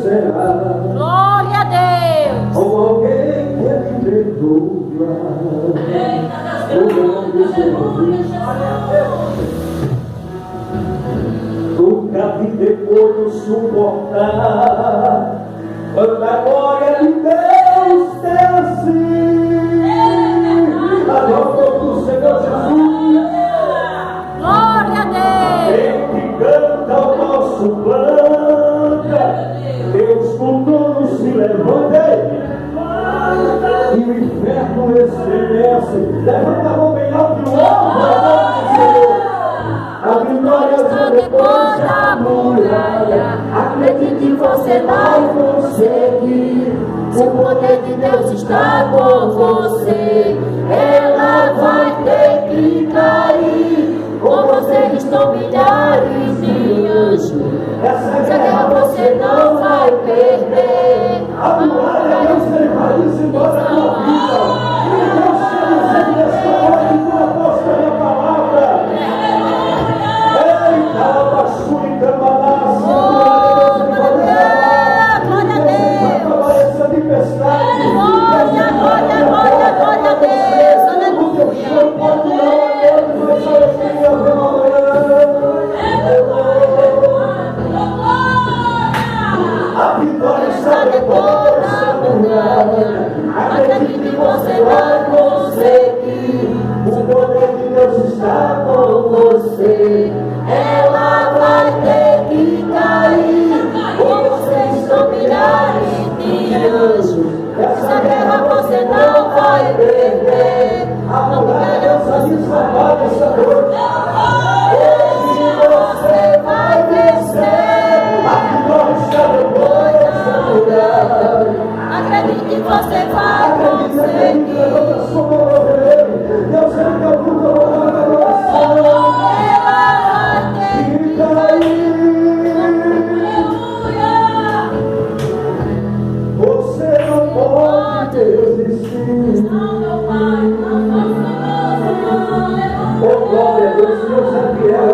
será. Glória a Deus. Com alguém que me perdoa. Nunca vi depois de suportar quanta glória de Deus é assim. Adoro do Senhor Jesus. Glória a Deus. Quem que canta o nosso planta, Deus com todo se levanta e o inferno estremece. Levanta a mão bem alto e louva o Senhor. A vitória está depois da muralha. Acredite, você vai conseguir. O poder de Deus está com você. Ela vai ter que cair. Com você estão milhares de anjos. Essa guerra você não vai perder. A muralha não se vai embora da tua vida. E Deus te dizendo nessa noite que tu aposta na palavra. Eita, abaixo e cambalaço. Glória a Deus. Essa tempestade. Glória a Deus. A vitória está depois da muralha. Acredite que você vai conseguir. O poder de Deus está com você. Ela vai ter que cair. Com vocês estão milhares de anjos. Essa guerra você não vai perder. A muralha só se escapar dessa noite. Hoje você vai vencer. A vitória está depois dessa muralha. Acredite que você vai conseguir. Deus é que eu vou você não pode desistir. Oh, glória a Deus, Deus é fiel.